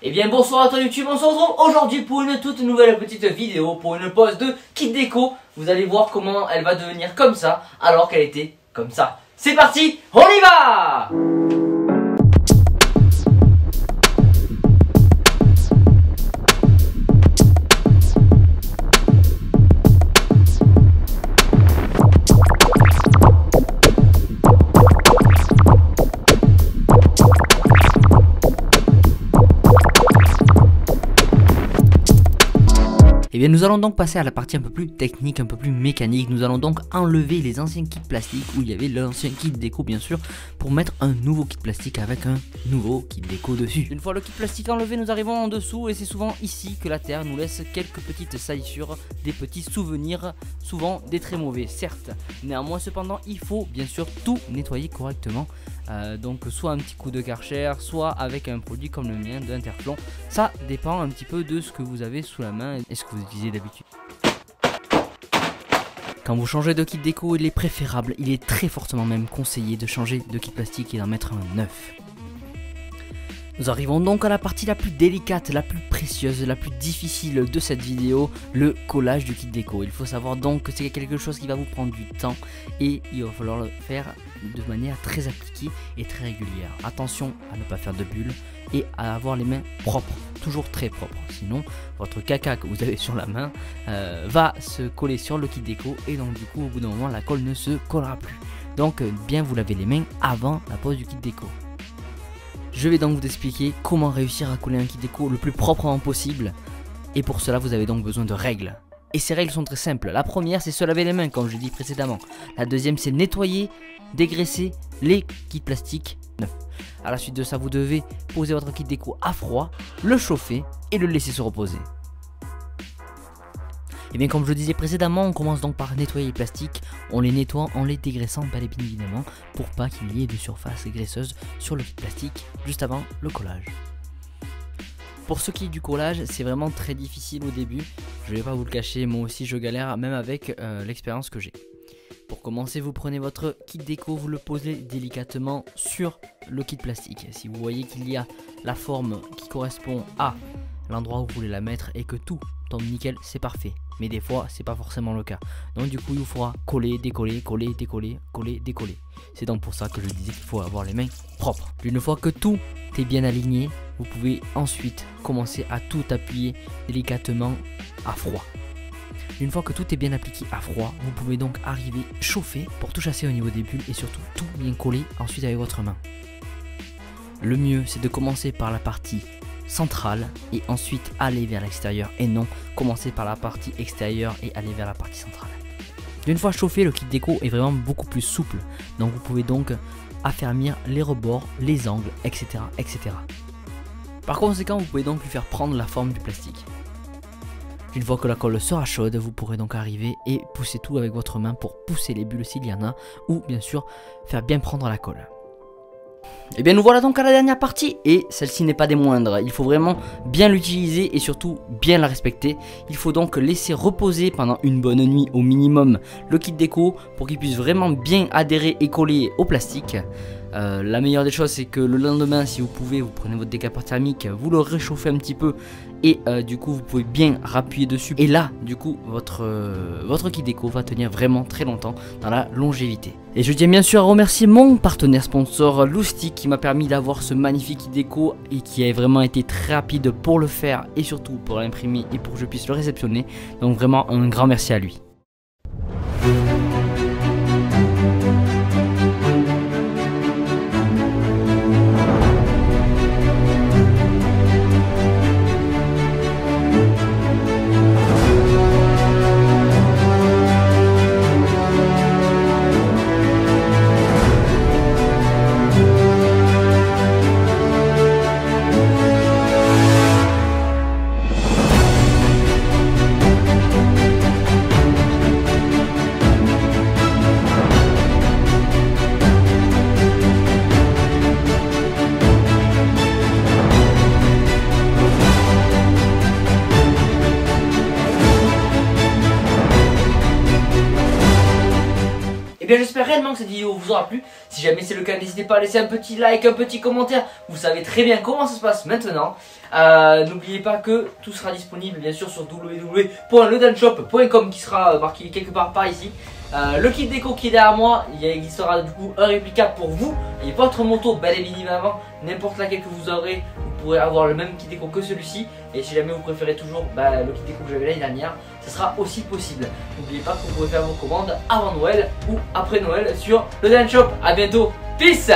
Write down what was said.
Eh bien bonsoir à toi YouTube, on se retrouve aujourd'hui pour une toute nouvelle petite vidéo, pour une pause de kit déco. Vous allez voir comment elle va devenir comme ça, alors qu'elle était comme ça. C'est parti, on y va! Et bien nous allons donc passer à la partie un peu plus technique, un peu plus mécanique. Nous allons donc enlever les anciens kits plastiques où il y avait l'ancien kit déco bien sûr, pour mettre un nouveau kit plastique avec un nouveau kit déco dessus. Une fois le kit plastique enlevé, nous arrivons en dessous et c'est souvent ici que la terre nous laisse quelques petites salissures, des petits souvenirs, souvent des très mauvais certes. Néanmoins cependant il faut bien sûr tout nettoyer correctement. Donc soit un petit coup de Karcher, soit avec un produit comme le mien d'Interflon. Ça dépend un petit peu de ce que vous avez sous la main et ce que vous utilisez d'habitude. Quand vous changez de kit déco, il est préférable, il est très fortement même conseillé de changer de kit plastique et d'en mettre un neuf. Nous arrivons donc à la partie la plus délicate, la plus précieuse, la plus difficile de cette vidéo, le collage du kit déco. Il faut savoir donc que c'est quelque chose qui va vous prendre du temps et il va falloir le faire de manière très appliquée et très régulière. Attention à ne pas faire de bulles et à avoir les mains propres, toujours très propres. Sinon, votre caca que vous avez sur la main va se coller sur le kit déco et donc du coup au bout d'un moment la colle ne se collera plus. Donc bien vous lavez les mains avant la pose du kit déco. Je vais donc vous expliquer comment réussir à coller un kit déco le plus proprement possible. Et pour cela, vous avez donc besoin de règles. Et ces règles sont très simples. La première, c'est se laver les mains, comme je l'ai dit précédemment. La deuxième, c'est nettoyer, dégraisser les kits plastiques neufs. À la suite de ça, vous devez poser votre kit déco à froid, le chauffer et le laisser se reposer. Et bien comme je le disais précédemment, on commence donc par nettoyer les plastiques. On les nettoie en les dégraissant, bien évidemment, pour pas qu'il y ait de surface graisseuse sur le kit plastique juste avant le collage. Pour ce qui est du collage, c'est vraiment très difficile au début. Je vais pas vous le cacher, moi aussi je galère même avec l'expérience que j'ai. Pour commencer, vous prenez votre kit déco, vous le posez délicatement sur le kit plastique. Si vous voyez qu'il y a la forme qui correspond à l'endroit où vous voulez la mettre et que tout tombe nickel, c'est parfait. Mais des fois, c'est pas forcément le cas. Donc du coup, il vous faudra coller, décoller, coller, décoller, coller, décoller. C'est donc pour ça que je disais qu'il faut avoir les mains propres. Une fois que tout est bien aligné, vous pouvez ensuite commencer à tout appuyer délicatement à froid. Une fois que tout est bien appliqué à froid, vous pouvez donc arriver chauffer pour tout chasser au niveau des bulles et surtout tout bien coller ensuite avec votre main. Le mieux, c'est de commencer par la partie centrale et ensuite aller vers l'extérieur et non commencer par la partie extérieure et aller vers la partie centrale. Une fois chauffé, le kit déco est vraiment beaucoup plus souple, donc vous pouvez donc affermir les rebords, les angles, etc. etc. Par conséquent, vous pouvez donc lui faire prendre la forme du plastique. Une fois que la colle sera chaude, vous pourrez donc arriver et pousser tout avec votre main pour pousser les bulles s'il y en a ou bien sûr faire bien prendre la colle. Et bien nous voilà donc à la dernière partie et celle-ci n'est pas des moindres. Il faut vraiment bien l'utiliser et surtout bien la respecter. Il faut donc laisser reposer pendant une bonne nuit au minimum le kit déco pour qu'il puisse vraiment bien adhérer et coller au plastique. La meilleure des choses, c'est que le lendemain, si vous pouvez, vous prenez votre décapeur thermique, vous le réchauffez un petit peu et du coup vous pouvez bien rappuyer dessus. Et là du coup votre kit déco va tenir vraiment très longtemps dans la longévité. Et je tiens bien sûr à remercier mon partenaire sponsor Loustic qui m'a permis d'avoir ce magnifique kit déco et qui a vraiment été très rapide pour le faire et surtout pour l'imprimer et pour que je puisse le réceptionner. Donc vraiment un grand merci à lui. Et bien j'espère réellement que cette vidéo vous aura plu. Si jamais c'est le cas, n'hésitez pas à laisser un petit like, un petit commentaire. Vous savez très bien comment ça se passe maintenant. N'oubliez pas que tout sera disponible bien sûr sur www.ledanshop.com qui sera marqué quelque part par ici. Le kit déco qui est derrière moi, il existera du coup un réplica pour vous et votre moto, bel et évidemment, n'importe laquelle que vous aurez, vous pourrez avoir le même kit déco que celui-ci. Et si jamais vous préférez toujours le kit déco que j'avais l'année dernière, ce sera aussi possible. N'oubliez pas que vous pouvez faire vos commandes avant Noël ou après Noël sur le Dan Shop. A bientôt, peace!